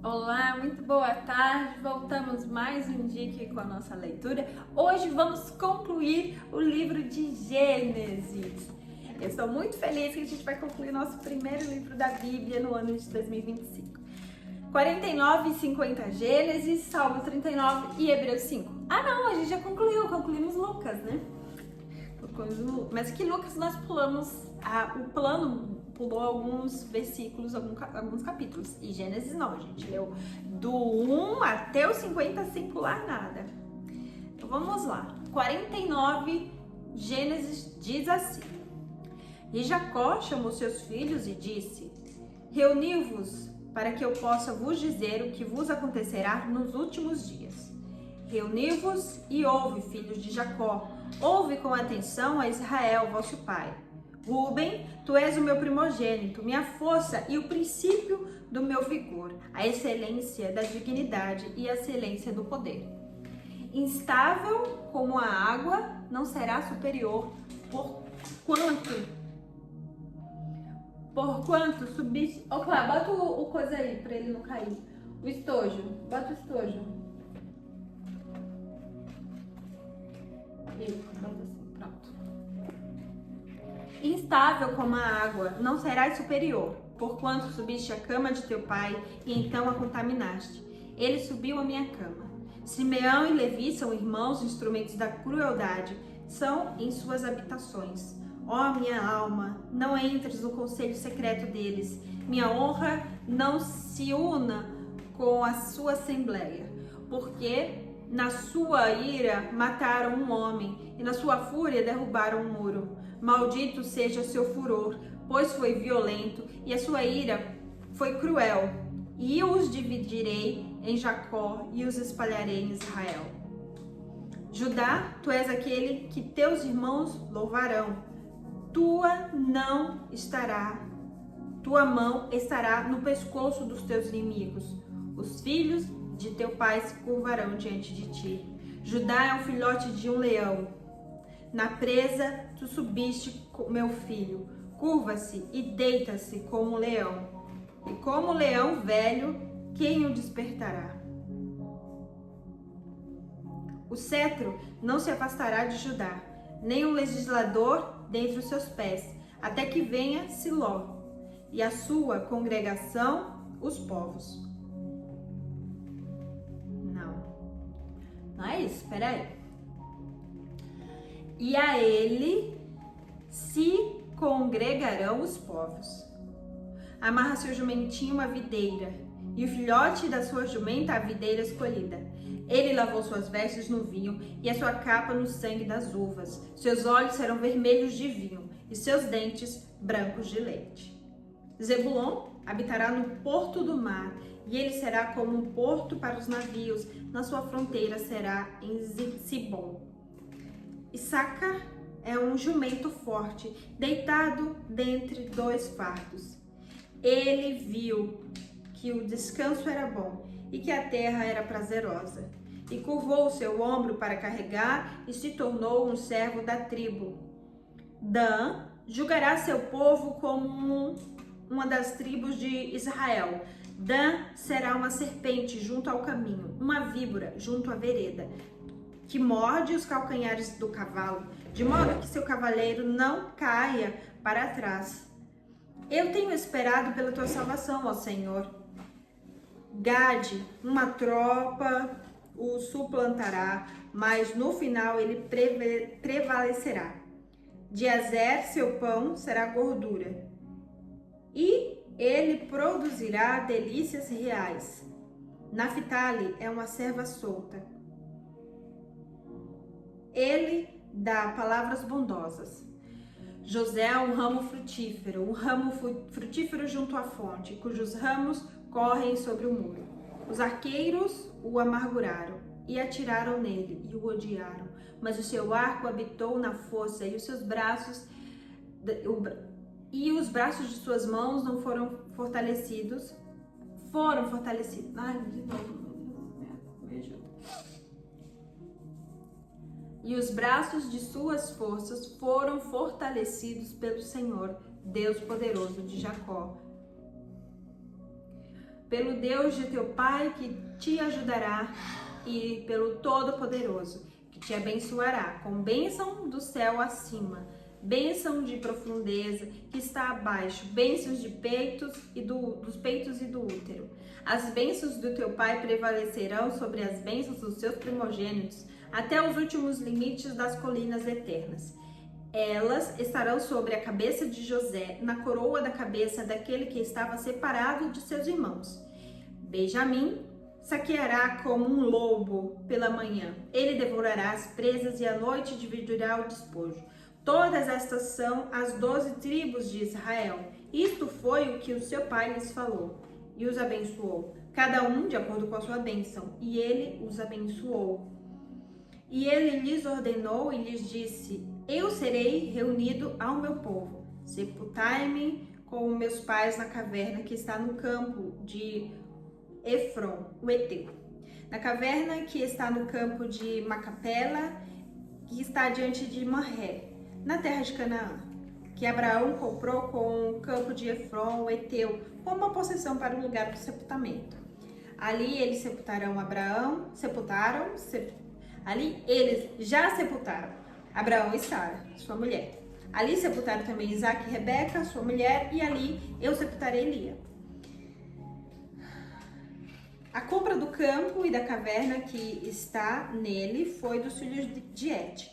Olá, muito boa tarde. Voltamos mais um dia aqui com a nossa leitura. Hoje vamos concluir o livro de Gênesis. Eu estou muito feliz que a gente vai concluir nosso primeiro livro da Bíblia no ano de 2025. 49 e 50 Gênesis, Salmo 39 e Hebreus 5. Ah não, a gente já concluímos Lucas, né? Mas que Lucas nós pulamos, o plano pulou alguns versículos, alguns capítulos. E Gênesis não, a gente leu do 1 até o 50 sem pular nada. Então vamos lá. 49, Gênesis diz assim: E Jacó chamou seus filhos e disse: Reuni-vos para que eu possa vos dizer o que vos acontecerá nos últimos dias. Reuni-vos e ouve, filhos de Jacó. Ouve com atenção a Israel, vosso pai. Rúben, tu és o meu primogênito, minha força e o princípio do meu vigor, a excelência da dignidade e a excelência do poder. Instável como a água, não será superior, porquanto subiste... Ó, Clá, bota o coisa aí pra ele não cair. O estojo, bota o estojo. Bota assim, pronto. Instável como a água, não serás superior, porquanto subiste a cama de teu pai e então a contaminaste. Ele subiu a minha cama. Simeão e Levi são irmãos, instrumentos da crueldade, são em suas habitações. Ó minha alma, não entres no conselho secreto deles. Minha honra não se una com a sua assembleia, porque na sua ira mataram um homem e na sua fúria derrubaram um muro. Maldito seja seu furor, pois foi violento, e a sua ira foi cruel. E eu os dividirei em Jacó e os espalharei em Israel. Judá, tu és aquele que teus irmãos louvarão. Tua mão estará no pescoço dos teus inimigos. Os filhos de teu pai se curvarão diante de ti. Judá é um filhote de um leão. Na presa, tu subiste, meu filho, curva-se e deita-se como um leão. E como leão velho, quem o despertará? O cetro não se afastará de Judá, nem o legislador dentre os seus pés, até que venha Siló, e a sua congregação, os povos. Não é isso, espera aí. E a ele se congregarão os povos. Amarra seu jumentinho à videira, e o filhote da sua jumenta à videira escolhida. Ele lavou suas vestes no vinho, e a sua capa no sangue das uvas. Seus olhos serão vermelhos de vinho, e seus dentes brancos de leite. Zebulon habitará no porto do mar, e ele será como um porto para os navios. Na sua fronteira será em Sibom. Issacar é um jumento forte, deitado dentre dois fardos. Ele viu que o descanso era bom e que a terra era prazerosa, e curvou o seu ombro para carregar e se tornou um servo da tribo. Dan julgará seu povo como uma das tribos de Israel. Dan será uma serpente junto ao caminho, uma víbora junto à vereda, que morde os calcanhares do cavalo, de modo que seu cavaleiro não caia para trás. Eu tenho esperado pela tua salvação, ó Senhor. Gade, uma tropa o suplantará, mas no final ele prevalecerá. De Azer, seu pão será gordura, e ele produzirá delícias reais. Naphtali é uma serva solta. Ele dá palavras bondosas. José é um ramo frutífero junto à fonte, cujos ramos correm sobre o muro. Os arqueiros o amarguraram e atiraram nele e o odiaram, mas o seu arco habitou na força e os seus braços os braços de suas mãos não foram fortalecidos. Ai, de novo, me ajuda. E os braços de suas forças foram fortalecidos pelo Senhor, Deus poderoso de Jacó. pelo Deus de teu pai que te ajudará e pelo Todo-Poderoso que te abençoará com bênção do céu acima, bênção de profundeza que está abaixo, bênçãos de peitos e dos peitos e do útero. As bênçãos do teu pai prevalecerão sobre as bênçãos dos seus primogênitos até os últimos limites das colinas eternas. Elas estarão sobre a cabeça de José, na coroa da cabeça daquele que estava separado de seus irmãos. Benjamim saqueará como um lobo pela manhã. Ele devorará as presas e à noite dividirá o despojo. Todas estas são as 12 tribos de Israel. Isto foi o que o seu pai lhes falou e os abençoou, cada um de acordo com a sua bênção. E ele os abençoou. E ele lhes ordenou e lhes disse: eu serei reunido ao meu povo. Sepultai-me com meus pais na caverna que está no campo de Efron, o Eteu. Na caverna que está no campo de Macapela, que está diante de Manré, na terra de Canaã, que Abraão comprou com o campo de Efron, o Eteu, como uma possessão para o lugar do sepultamento. Ali eles ali eles já sepultaram Abraão e Sara, sua mulher. Ali sepultaram também Isaque e Rebeca, sua mulher, e ali eu sepultarei Lia. A compra do campo e da caverna que está nele foi dos filhos de Et.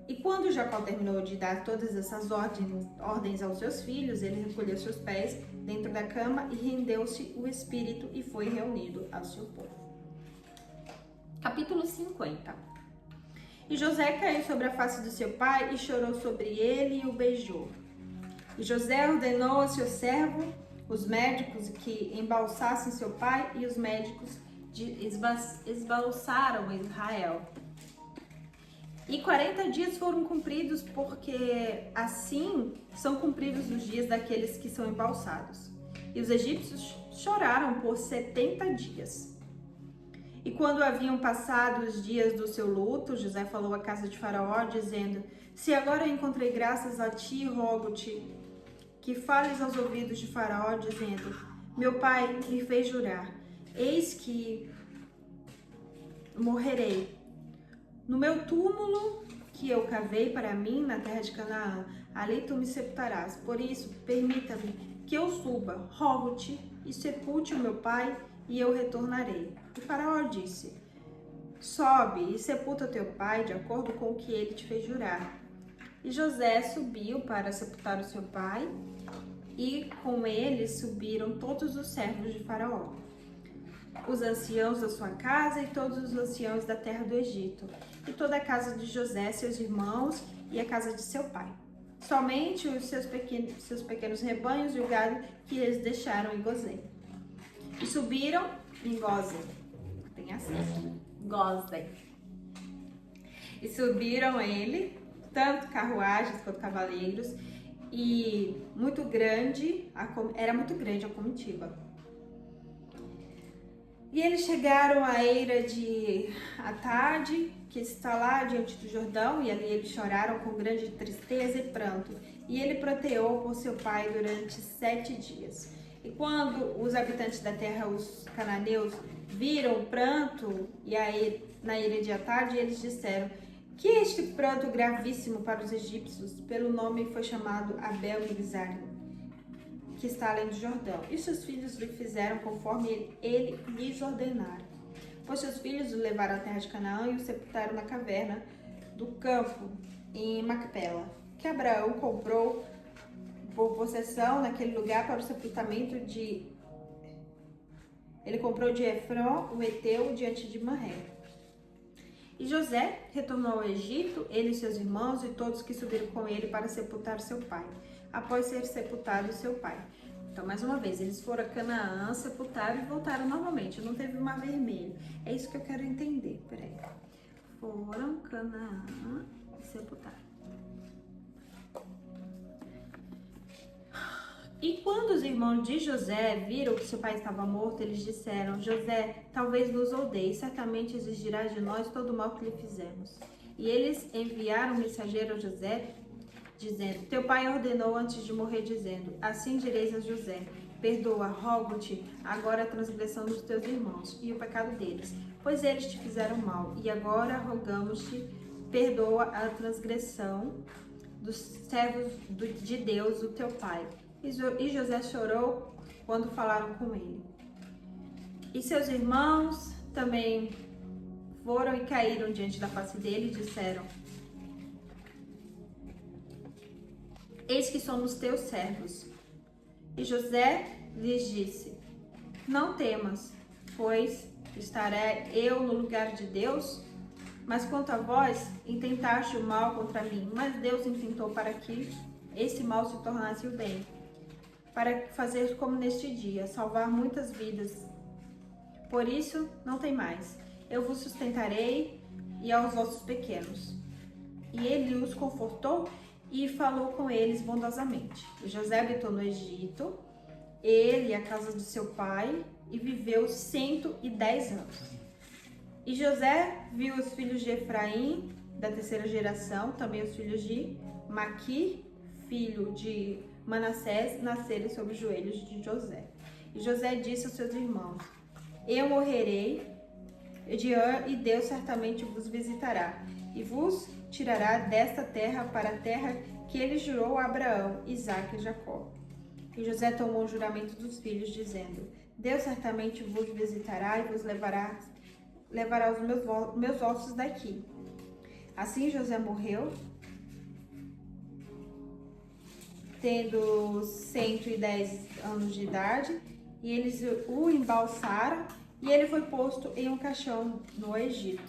E quando Jacó terminou de dar todas essas ordens aos seus filhos, ele recolheu seus pés dentro da cama e rendeu-se o espírito e foi reunido ao seu povo. Capítulo 50. E José caiu sobre a face do seu pai e chorou sobre ele e o beijou. E José ordenou a seu servo, os médicos, que embalsassem seu pai, e os médicos esbalsaram Israel. E 40 dias foram cumpridos, porque assim são cumpridos os dias daqueles que são embalsados. E os egípcios choraram por 70 dias. E quando haviam passado os dias do seu luto, José falou à casa de Faraó, dizendo: se agora eu encontrei graças a ti, rogo-te que fales aos ouvidos de Faraó, dizendo: meu pai me fez jurar, eis que morrerei no meu túmulo que eu cavei para mim na terra de Canaã, ali tu me sepultarás. Por isso, permita-me que eu suba, rogo-te, e sepulte o meu pai, e eu retornarei. E Faraó disse: sobe e sepulta teu pai, de acordo com o que ele te fez jurar. E José subiu para sepultar o seu pai, e com ele subiram todos os servos de Faraó, os anciãos da sua casa e todos os anciãos da terra do Egito, e toda a casa de José, seus irmãos, e a casa de seu pai. Somente os seus pequenos rebanhos e o gado que eles deixaram em Gozém. E subiram em Gozém. Tem assim, Gozém. E subiram ele, tanto carruagens quanto cavaleiros, e era muito grande a comitiva. E eles chegaram à eira de Atade, que está lá diante do Jordão, e ali eles choraram com grande tristeza e pranto. E ele proteou por seu pai durante 7 dias. E quando os habitantes da terra, os cananeus, viram o pranto na ilha de Atade, eles disseram: que este pranto gravíssimo para os egípcios, pelo nome foi chamado Abel-Mizraim, que está além do Jordão. E seus filhos lhe fizeram conforme ele lhes ordenara. Pois seus filhos o levaram à terra de Canaã e o sepultaram na caverna do campo em Macpela, que Abraão comprou por possessão naquele lugar para o sepultamento de... Ele comprou de Efron, o Eteu, diante de Manré. E José retornou ao Egito, ele e seus irmãos e todos que subiram com ele para sepultar seu pai, após ser sepultado seu pai. Então, mais uma vez, eles foram a Canaã, sepultaram e voltaram novamente. Não teve mar vermelho. É isso que eu quero entender. Peraí. Foram Canaã e sepultaram. E quando os irmãos de José viram que seu pai estava morto, eles disseram: José, talvez nos odeie, certamente exigirá de nós todo o mal que lhe fizemos. E eles enviaram um mensageiro a José, dizendo: teu pai ordenou antes de morrer, dizendo: assim direis a José: perdoa, rogo-te agora a transgressão dos teus irmãos e o pecado deles, pois eles te fizeram mal. E agora rogamos-te, perdoa a transgressão dos servos de Deus, o teu pai. E José chorou quando falaram com ele. E seus irmãos também foram e caíram diante da face dele e disseram: eis que somos teus servos. E José lhes disse: não temas, pois estarei eu no lugar de Deus? Mas quanto a vós, intentaste o mal contra mim, mas Deus intentou para que esse mal se tornasse o bem, para fazer como neste dia, salvar muitas vidas. Por isso, não tem mais. Eu vos sustentarei e aos vossos pequenos. E ele os confortou e falou com eles bondosamente. E José habitou no Egito, ele e a casa do seu pai, e viveu 110 anos. E José viu os filhos de Efraim, da terceira geração, também os filhos de Maquir, filho de Manassés, nascerem sobre os joelhos de José. E José disse aos seus irmãos: eu morrerei, e Deus certamente vos visitará, e vos tirará desta terra para a terra que ele jurou a Abraão, Isaque e Jacó. E José tomou o juramento dos filhos, dizendo: Deus certamente vos visitará e vos levará os meus ossos daqui. Assim José morreu, tendo 110 anos de idade, e eles o embalsaram, e ele foi posto em um caixão no Egito.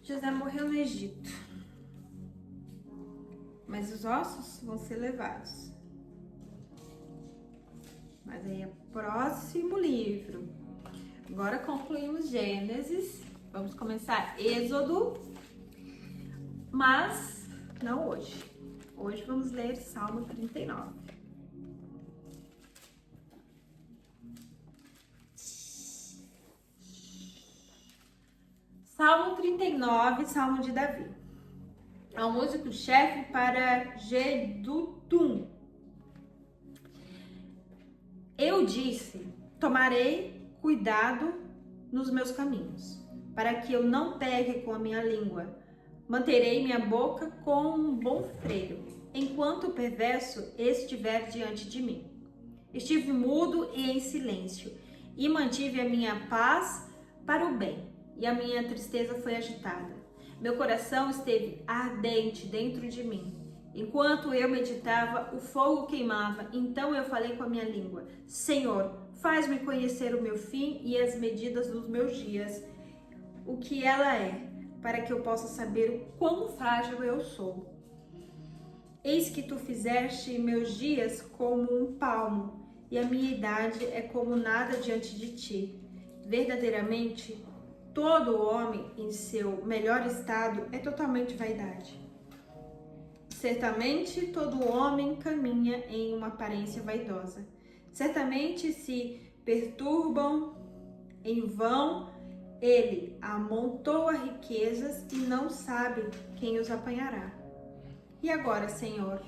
José morreu no Egito, mas os ossos vão ser levados. Mas aí é o próximo livro. Agora concluímos Gênesis, vamos começar Êxodo, mas não hoje. Hoje vamos ler Salmo 39. Salmo 39, Salmo de Davi. É um músico-chefe para Jedutum. Eu disse: tomarei cuidado nos meus caminhos, para que eu não pegue com a minha língua. Manterei minha boca com um bom freio, enquanto o perverso estiver diante de mim. Estive mudo e em silêncio, e mantive a minha paz para o bem, e a minha tristeza foi agitada. Meu coração esteve ardente dentro de mim. Enquanto eu meditava, o fogo queimava. Então eu falei com a minha língua: Senhor, faz-me conhecer o meu fim e as medidas dos meus dias, o que ela é, para que eu possa saber o quão frágil eu sou. Eis que tu fizeste meus dias como um palmo, e a minha idade é como nada diante de ti. Verdadeiramente, todo homem em seu melhor estado é totalmente vaidade. Certamente todo homem caminha em uma aparência vaidosa. Certamente se perturbam em vão. Ele amontoa riquezas e não sabe quem os apanhará. E agora, Senhor,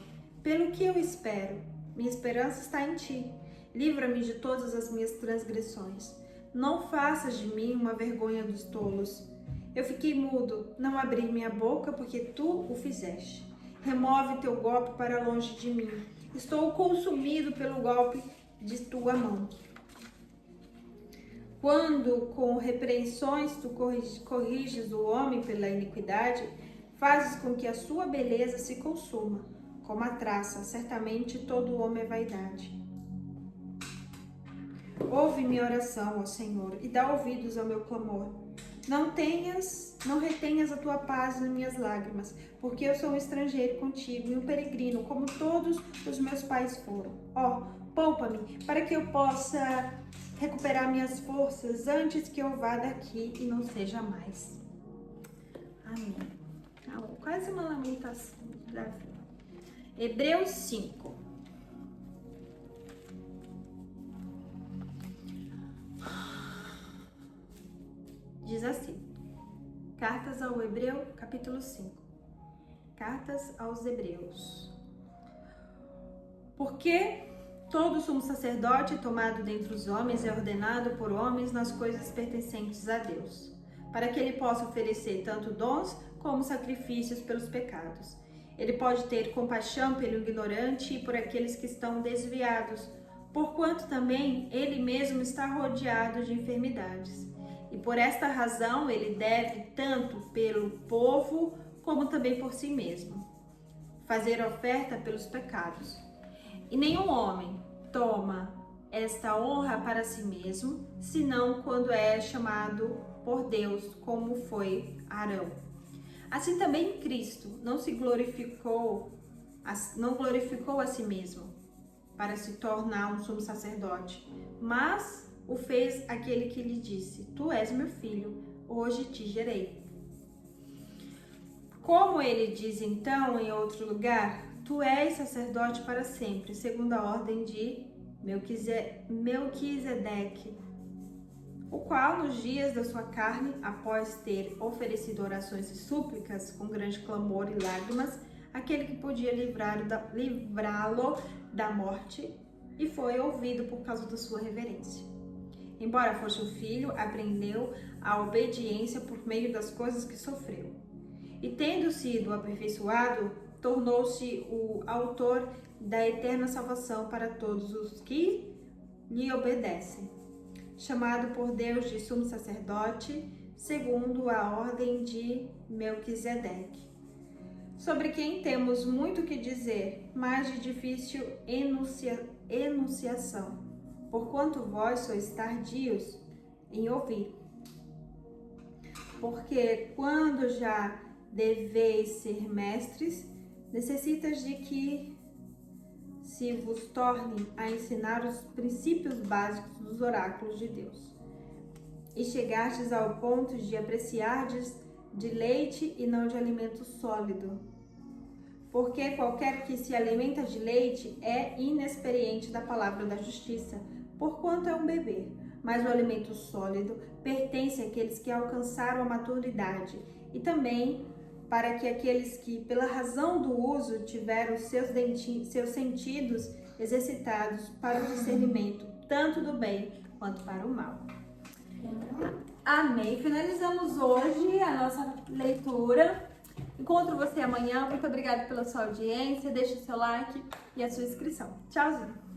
pelo que eu espero? Minha esperança está em ti. Livra-me de todas as minhas transgressões. Não faças de mim uma vergonha dos tolos. Eu fiquei mudo, não abri minha boca, porque tu o fizeste. Remove teu golpe para longe de mim. Estou consumido pelo golpe de tua mão. Quando com repreensões tu corriges o homem pela iniquidade, fazes com que a sua beleza se consuma, como a traça. Certamente todo homem é vaidade. Ouve minha oração, ó Senhor, e dá ouvidos ao meu clamor. Não retenhas a tua paz nas minhas lágrimas, porque eu sou um estrangeiro contigo e um peregrino, como todos os meus pais foram. Ó, poupa-me, para que eu possa recuperar minhas forças antes que eu vá daqui e não seja mais. Amém. Quase uma lamentação de Davi. Hebreus 5. Diz assim: Cartas ao Hebreu, capítulo 5. Cartas aos Hebreus. Porque Todo sumo sacerdote tomado dentre os homens é ordenado por homens nas coisas pertencentes a Deus, para que ele possa oferecer tanto dons como sacrifícios pelos pecados. Ele pode ter compaixão pelo ignorante e por aqueles que estão desviados, porquanto também ele mesmo está rodeado de enfermidades. E por esta razão ele deve, tanto pelo povo como também por si mesmo, fazer oferta pelos pecados. E nenhum homem toma esta honra para si mesmo, senão quando é chamado por Deus, como foi Arão. Assim também Cristo não glorificou a si mesmo para se tornar um sumo sacerdote, mas o fez aquele que lhe disse: Tu és meu filho, hoje te gerei. Como ele diz então em outro lugar: Tu és sacerdote para sempre, segundo a ordem de Melquisedeque, o qual nos dias da sua carne, após ter oferecido orações e súplicas com grande clamor e lágrimas, aquele que podia livrá-lo da morte, e foi ouvido por causa da sua reverência. Embora fosse o filho, aprendeu a obediência por meio das coisas que sofreu. E tendo sido aperfeiçoado, tornou-se o autor da eterna salvação para todos os que lhe obedecem, chamado por Deus de sumo sacerdote, segundo a ordem de Melquisedeque, sobre quem temos muito que dizer, mas de difícil enunciação, porquanto vós sois tardios em ouvir. Porque quando já deveis ser mestres, necessitas de que se vos torne a ensinar os princípios básicos dos oráculos de Deus. E chegastes ao ponto de apreciardes de leite e não de alimento sólido. Porque qualquer que se alimenta de leite é inexperiente da palavra da justiça, porquanto é um bebê. Mas o alimento sólido pertence àqueles que alcançaram a maturidade, e também para que aqueles que, pela razão do uso, tiveram seus sentidos exercitados para o discernimento, tanto do bem quanto para o mal. Amém. Finalizamos hoje a nossa leitura. Encontro você amanhã. Muito obrigada pela sua audiência. Deixe o seu like e a sua inscrição. Tchauzinho.